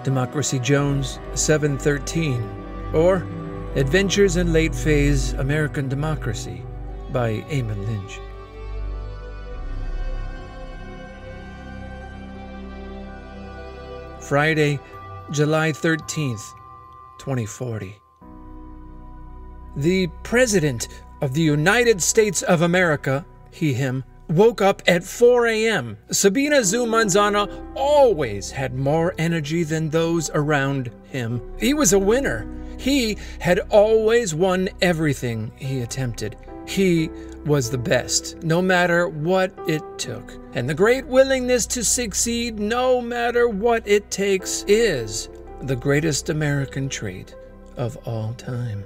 Democracy Jones, 713, or Adventures in Late Phase American Democracy by Eamon Lynch. Friday, July 13th, 2040. The President of the United States of America, he, him, woke up at 4 a.m. Sabina Zoo Manzana always had more energy than those around him. He was a winner. He had always won everything he attempted. He was the best, no matter what it took. And the great willingness to succeed, no matter what it takes, is the greatest American trait of all time.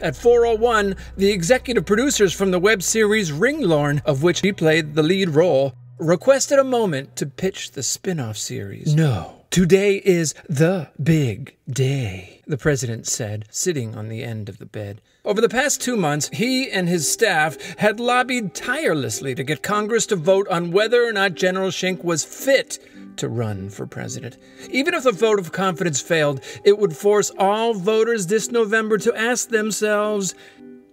At 4:01, the executive producers from the web series Ringlorn, of which he played the lead role, requested a moment to pitch the spin-off series. "No, today is the big day," the president said, sitting on the end of the bed. Over the past 2 months, he and his staff had lobbied tirelessly to get Congress to vote on whether or not General Schenck was fit to run for president. Even if the vote of confidence failed, it would force all voters this November to ask themselves,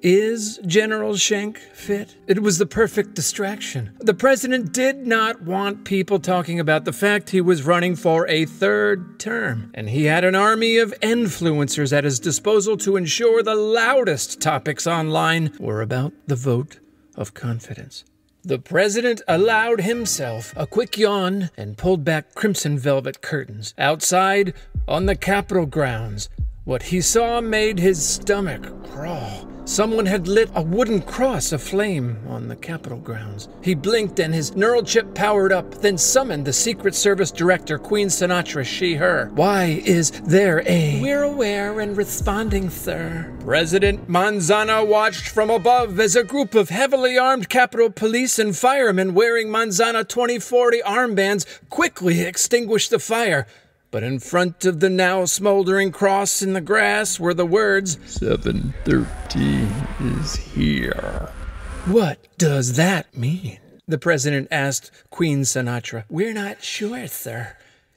is General Schenck fit? It was the perfect distraction. The president did not want people talking about the fact he was running for a third term, and he had an army of influencers at his disposal to ensure the loudest topics online were about the vote of confidence. The president allowed himself a quick yawn and pulled back crimson velvet curtains. Outside, on the Capitol grounds, what he saw made his stomach crawl. Someone had lit a wooden cross aflame on the Capitol grounds. He blinked and his neural chip powered up, then summoned the Secret Service Director, Queen Sinatra, she, her. "Why is there a—" "We're aware and responding, sir." President Manzana watched from above as a group of heavily armed Capitol police and firemen wearing Manzana 2040 armbands quickly extinguished the fire. But in front of the now smoldering cross in the grass were the words, 713 is here. "What does that mean?" the president asked Queen Sinatra. "We're not sure, sir.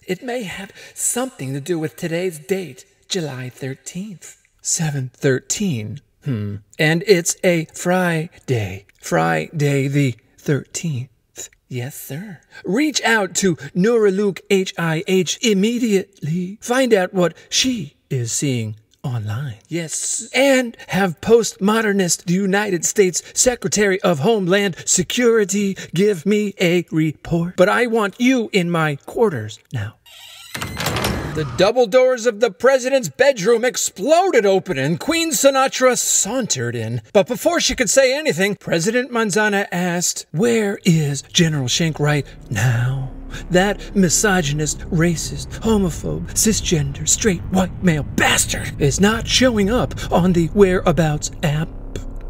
It may have something to do with today's date, July 13th. 713? And it's a Friday. Friday the 13th. "Yes, sir." "Reach out to Neuraluk HIH immediately. Find out what she is seeing online." "Yes." "And have postmodernist United States Secretary of Homeland Security give me a report. But I want you in my quarters now." The double doors of the president's bedroom exploded open and Queen Sinatra sauntered in. But before she could say anything, President Manzana asked, "Where is General Schenck right now? That misogynist, racist, homophobe, cisgender, straight, white male bastard is not showing up on the whereabouts app."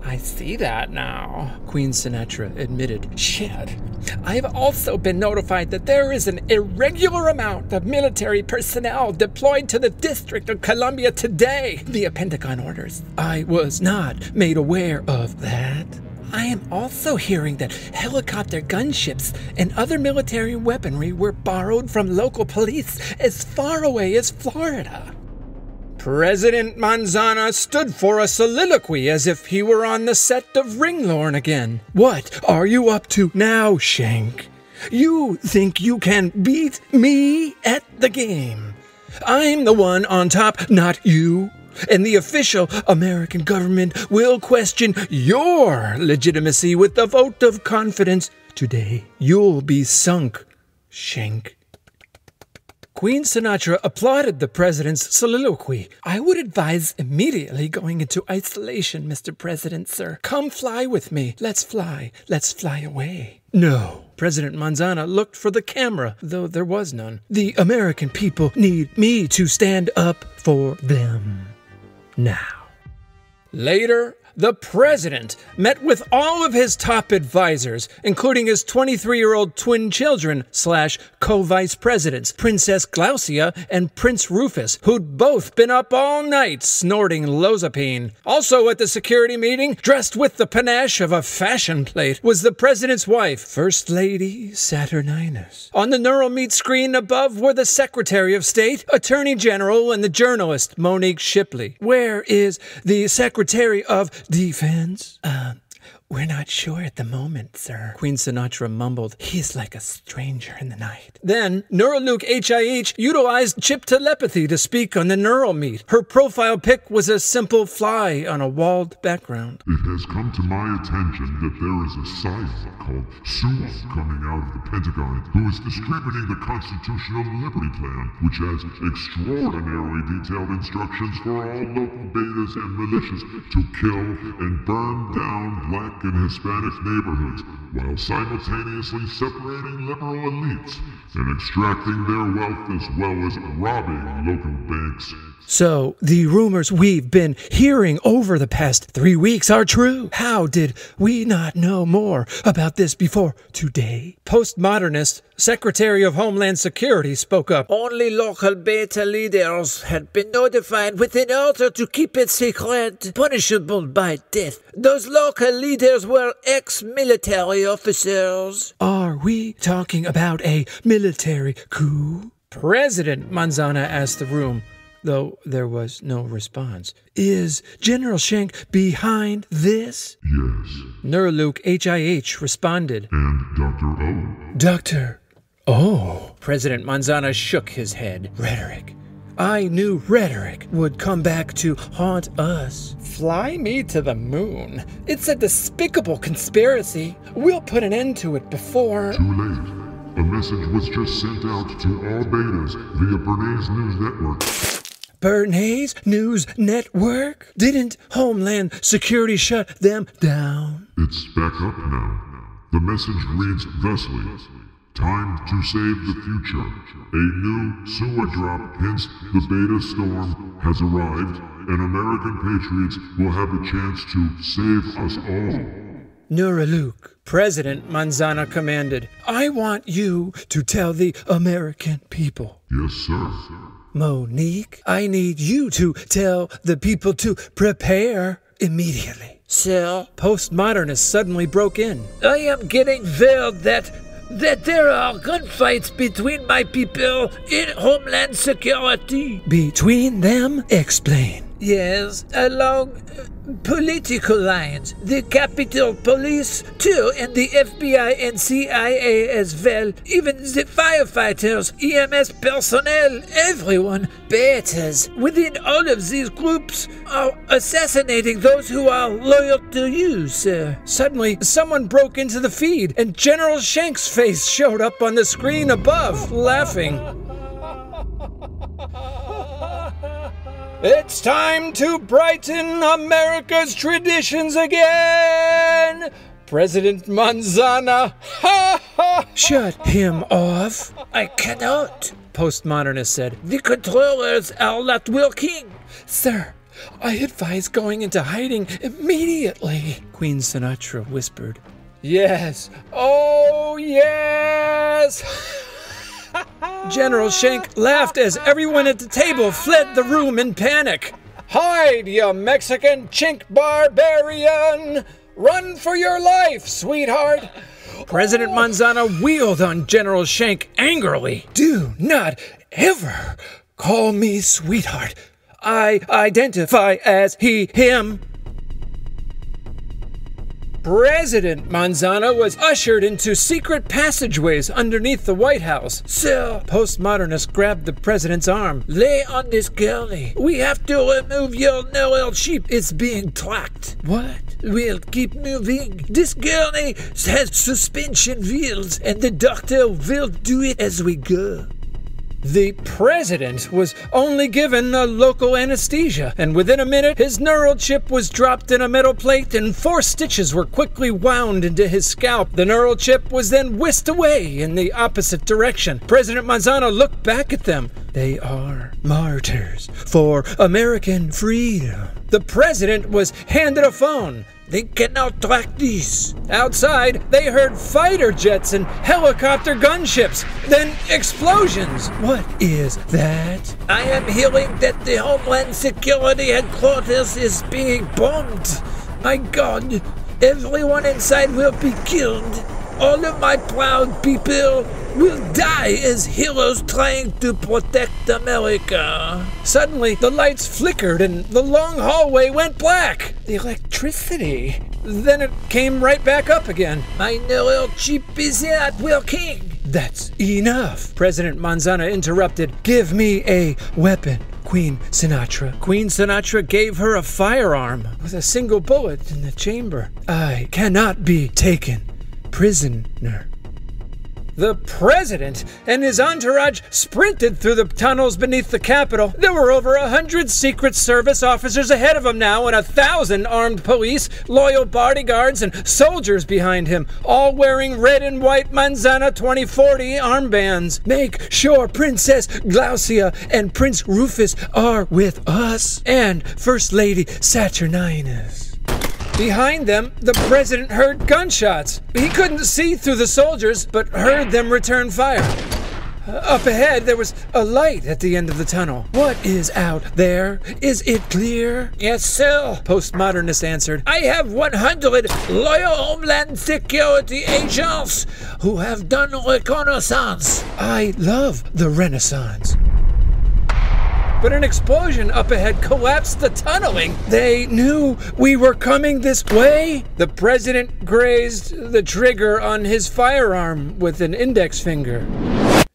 "I see that now," Queen Sinatra admitted. "Shit. I've also been notified that there is an irregular amount of military personnel deployed to the District of Columbia today via Pentagon orders." "I was not made aware of that." "I am also hearing that helicopter gunships and other military weaponry were borrowed from local police as far away as Florida." President Manzana stood for a soliloquy as if he were on the set of Ringlorn again. "What are you up to now, Schenck? You think you can beat me at the game? I'm the one on top, not you. And the official American government will question your legitimacy with the vote of confidence. Today, you'll be sunk, Schenck." Queen Sinatra applauded the president's soliloquy. "I would advise immediately going into isolation, Mr. President, sir. Come fly with me. Let's fly. Let's fly away." "No." President Manzana looked for the camera, though there was none. "The American people need me to stand up for them. Now." Later, the president met with all of his top advisors, including his 23-year-old twin children / co-vice presidents, Princess Glaucia and Prince Rufus, who'd both been up all night snorting lozapine. Also at the security meeting, dressed with the panache of a fashion plate, was the president's wife, First Lady Saturninus. On the neural meat screen above were the Secretary of State, Attorney General, and the journalist Monique Shipley. Where is the Secretary of Defense? We're not sure at the moment, sir. Queen Sinatra mumbled. He's like a stranger in the night. Then, Neuralink HIH utilized chip telepathy to speak on the neural meet. Her profile pic was a simple fly on a walled background. It has come to my attention that there is a psyop called Sue coming out of the Pentagon who is distributing the Constitutional Liberty Plan, which has extraordinarily detailed instructions for all local betas and militias to kill and burn down black and Hispanic neighborhoods, while simultaneously separating liberal elites and extracting their wealth as well as robbing local banks. So, the rumors we've been hearing over the past 3 weeks are true. How did we not know more about this before today? Postmodernist Secretary of Homeland Security spoke up. Only local beta leaders had been notified with an order to keep it secret, punishable by death. Those local leaders were ex-military officers. Are we talking about a military coup? President Manzana asked the room, though there was no response. Is General Schenck behind this? Yes. Neuralink HIH responded. And Dr. O. Dr. O. President Manzana shook his head. Rhetoric. I knew rhetoric would come back to haunt us. Fly me to the moon. It's a despicable conspiracy. We'll put an end to it before... Too late. A message was just sent out to all betas via Bernays News Network. Bernays News Network? Didn't Homeland Security shut them down? It's back up now. The message reads thusly. Time to save the future. A new sewer drop, hence the beta storm, has arrived, and American patriots will have a chance to save us all. Neuralink. President Manzana commanded. I want you to tell the American people. Yes, sir. Monique, I need you to tell the people to prepare immediately. Sir, Postmodernists suddenly broke in. I am getting word that there are gunfights between my people in Homeland Security. Between them? Explain. Yes, along political lines. The Capitol Police, too, and the FBI and CIA as well. Even the firefighters, EMS personnel, everyone. Betas within all of these groups are assassinating those who are loyal to you, sir. Suddenly, someone broke into the feed, and General Schenk's face showed up on the screen above, laughing. It's time to brighten America's traditions again! President Manzana, ha ha! Shut him off. I cannot. Postmodernist said. The controllers are not working. Sir, I advise going into hiding immediately, Queen Sinatra whispered. Yes. Oh, yes! General Schenck laughed as everyone at the table fled the room in panic. Hide, you Mexican chink barbarian! Run for your life, sweetheart! President Manzana wheeled on General Schenck angrily. Do not ever call me sweetheart. I identify as he, him. President Manzana was ushered into secret passageways underneath the White House. Sir, Postmodernists grabbed the president's arm. Lay on this gurney. We have to remove your neural chip. It's being tracked. What? We'll keep moving. This gurney has suspension wheels, and the doctor will do it as we go. The president was only given a local anesthesia, and within a minute, his neural chip was dropped in a metal plate and 4 stitches were quickly wound into his scalp. The neural chip was then whisked away in the opposite direction. President Manzano looked back at them. They are martyrs for American freedom. The president was handed a phone. They cannot track these. Outside, they heard fighter jets and helicopter gunships, then explosions. What is that? I am hearing that the Homeland Security headquarters is being bombed. My God, everyone inside will be killed. All of my proud people will die as heroes trying to protect America. Suddenly, the lights flickered and the long hallway went black. The electricity. Then it came right back up again. My neural chip is not working. That's enough, President Manzano interrupted. Give me a weapon, Queen Sinatra. Queen Sinatra gave her a firearm with a single bullet in the chamber. I cannot be taken prisoner. The president and his entourage sprinted through the tunnels beneath the Capitol. There were over 100 Secret Service officers ahead of him now and 1,000 armed police, loyal bodyguards, and soldiers behind him, all wearing red and white Manzana 2040 armbands. Make sure Princess Glaucia and Prince Rufus are with us, and First Lady Saturninus. Behind them, the president heard gunshots. He couldn't see through the soldiers, but heard them return fire. Up ahead, there was a light at the end of the tunnel. What is out there? Is it clear? Yes, sir, Postmodernist answered. I have 100 loyal Homeland Security agents who have done reconnaissance. I love the Renaissance. But an explosion up ahead collapsed the tunneling. They knew we were coming this way. The president grazed the trigger on his firearm with an index finger.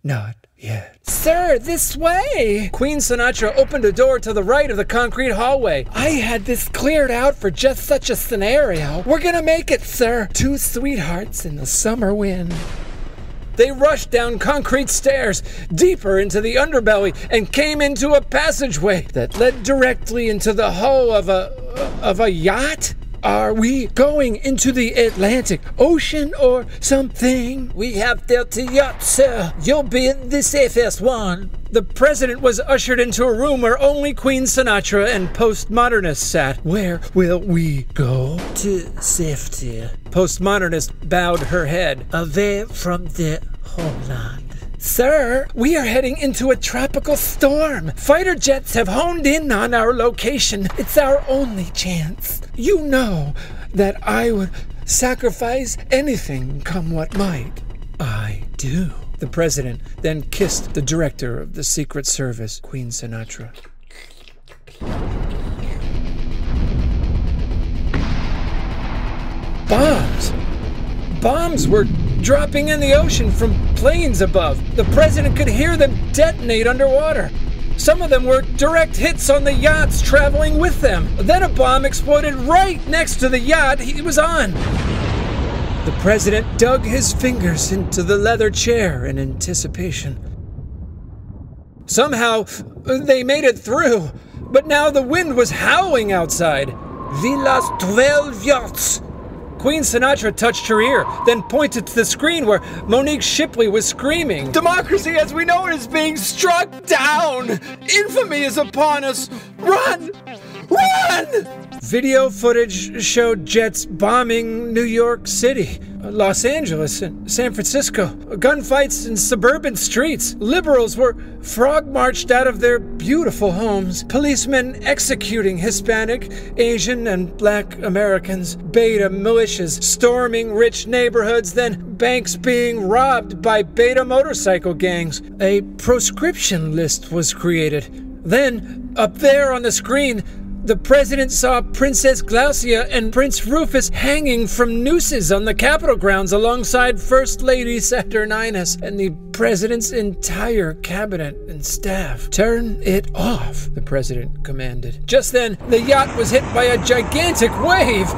Not yet. Sir, this way. Queen Sinatra opened a door to the right of the concrete hallway. I had this cleared out for just such a scenario. We're gonna make it, sir. 2 sweethearts in the summer wind. They rushed down concrete stairs, deeper into the underbelly, and came into a passageway that led directly into the hull of a yacht? Are we going into the Atlantic Ocean or something? We have 30 yachts, sir. You'll be in the safest one. The president was ushered into a room where only Queen Sinatra and postmodernists sat. Where will we go? To safety. Postmodernist bowed her head. Away from the homeland. Sir, we are heading into a tropical storm. Fighter jets have honed in on our location. It's our only chance. You know that I would sacrifice anything come what might. I do. The president then kissed the director of the Secret Service, Queen Sinatra. Bombs! Bombs were dropping in the ocean from planes above. The president could hear them detonate underwater. Some of them were direct hits on the yachts traveling with them. Then a bomb exploded right next to the yacht he was on. The president dug his fingers into the leather chair in anticipation. Somehow, they made it through, but now the wind was howling outside. We lost 12 yachts. Queen Sinatra touched her ear, then pointed to the screen where Monique Shipley was screaming. Democracy as we know it is being struck down! Infamy is upon us! Run! Run! Video footage showed jets bombing New York City, Los Angeles, and San Francisco. Gunfights in suburban streets. Liberals were frog-marched out of their beautiful homes. Policemen executing Hispanic, Asian, and Black Americans. Beta militias storming rich neighborhoods, then banks being robbed by beta motorcycle gangs. A proscription list was created. Then, up there on the screen, the president saw Princess Glaucia and Prince Rufus hanging from nooses on the Capitol grounds alongside First Lady Saturninus and the president's entire cabinet and staff. Turn it off, the president commanded. Just then, the yacht was hit by a gigantic wave.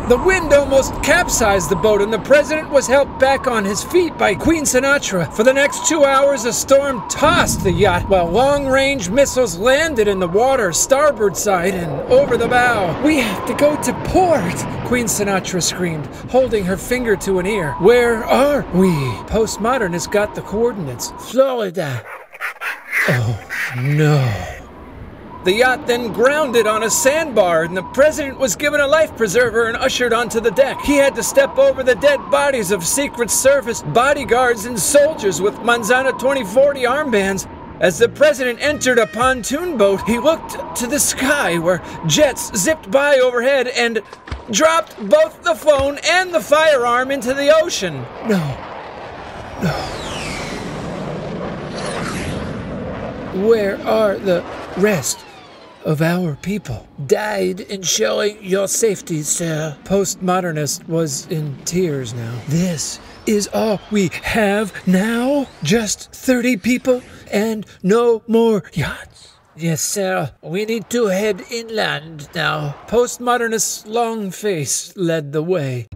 The wind almost capsized the boat, and the president was helped back on his feet by Queen Sinatra. For the next 2 hours, a storm tossed the yacht, while long-range missiles landed in the water, starboard side and over the bow. "We have to go to port," Queen Sinatra screamed, holding her finger to an ear. "Where are we?" Postmodernist got the coordinates. "Florida." Oh, no. The yacht then grounded on a sandbar, and the president was given a life preserver and ushered onto the deck. He had to step over the dead bodies of Secret Service bodyguards and soldiers with Manzana 2040 armbands. As the president entered a pontoon boat, he looked to the sky where jets zipped by overhead and dropped both the phone and the firearm into the ocean. No. Where are the rest of our people? "Died ensuring your safety, sir." Postmodernist was in tears now. This is all we have now? Just 30 people and no more yachts? "Yes, sir. We need to head inland now." Postmodernist's long face led the way.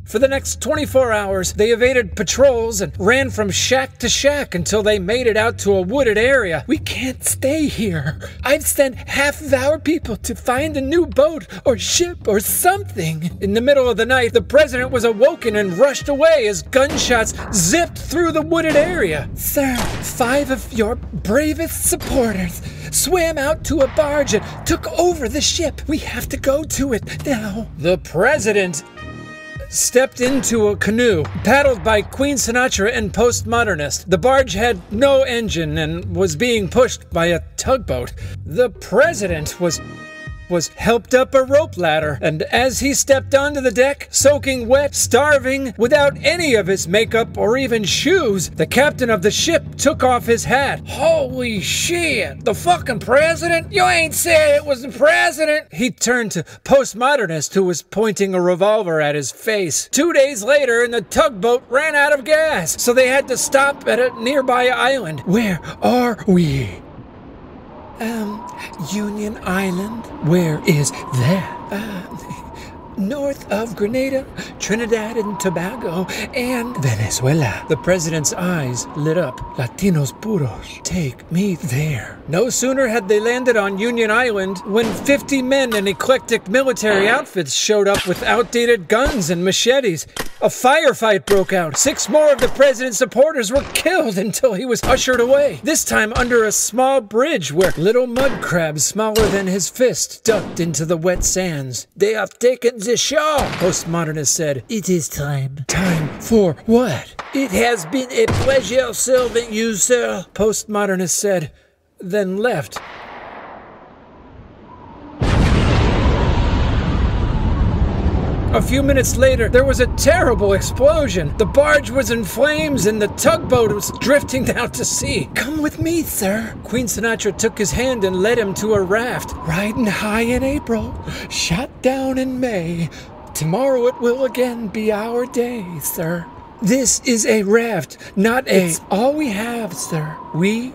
For the next 24 hours, they evaded patrols and ran from shack to shack until they made it out to a wooded area. "We can't stay here. I've sent half of our people to find a new boat or ship or something." In the middle of the night, the president was awoken and rushed away as gunshots zipped through the wooded area. "Sir, 5 of your bravest supporters swam out to a barge and took over the ship. We have to go to it now." The president stepped into a canoe, paddled by Queen Sinatra and Postmodernist. The barge had no engine and was being pushed by a tugboat. The president was helped up a rope ladder, and as he stepped onto the deck, soaking wet, starving, without any of his makeup or even shoes, the captain of the ship took off his hat. "Holy shit! The fucking president? You ain't said it was the president!" He turned to Postmodernist, who was pointing a revolver at his face. 2 days later, and the tugboat ran out of gas, so they had to stop at a nearby island. "Where are we?" Union Island. Where is that? North of Grenada, Trinidad and Tobago, and Venezuela. The president's eyes lit up. "Latinos puros. Take me there." No sooner had they landed on Union Island when 50 men in eclectic military outfits showed up with outdated guns and machetes. A firefight broke out. 6 more of the president's supporters were killed until he was ushered away, this time under a small bridge where little mud crabs smaller than his fist ducked into the wet sands. "They have taken the shore," Postmodernist said. "It is time." "Time for what?" "It has been a pleasure serving you, sir," Postmodernist said, then left. A few minutes later, there was a terrible explosion. The barge was in flames and the tugboat was drifting out to sea. "Come with me, sir." Queen Sinatra took his hand and led him to a raft. "Riding high in April, shot down in May. Tomorrow it will again be our day, sir. This is a raft, not a... It's all we have, sir. We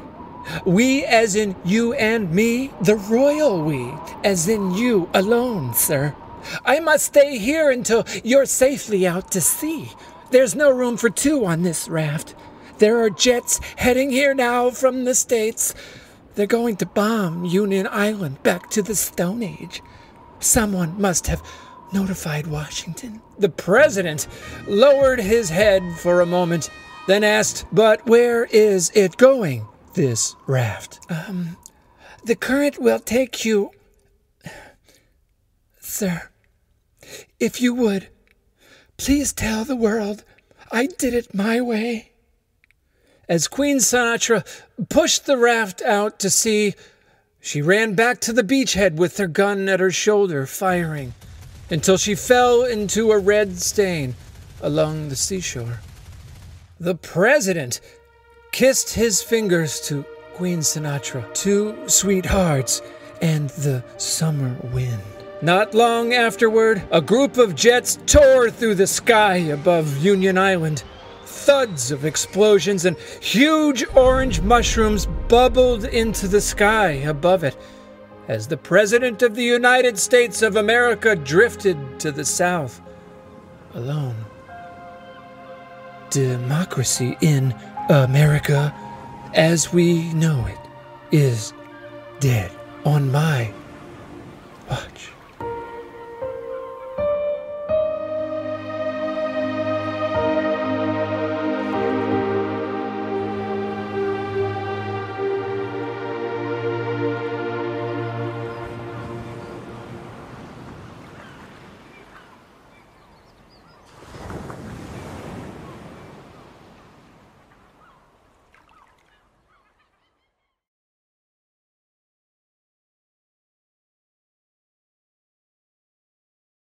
as in you and me. The royal we, as in you alone, sir. I must stay here until you're safely out to sea. There's no room for 2 on this raft. There are jets heading here now from the States. They're going to bomb Union Island back to the Stone Age. Someone must have notified Washington." The president lowered his head for a moment, then asked, "But where is it going, this raft?" The current will take you... Sir, if you would, please tell the world I did it my way." As Queen Sinatra pushed the raft out to sea, she ran back to the beachhead with her gun at her shoulder, firing, until she fell into a red stain along the seashore. The president kissed his fingers to Queen Sinatra, 2 sweethearts, and the summer wind. Not long afterward, a group of jets tore through the sky above Union Island. Thuds of explosions and huge orange mushrooms bubbled into the sky above it as the President of the United States of America drifted to the South, alone. Democracy in America, as we know it, is dead on my watch.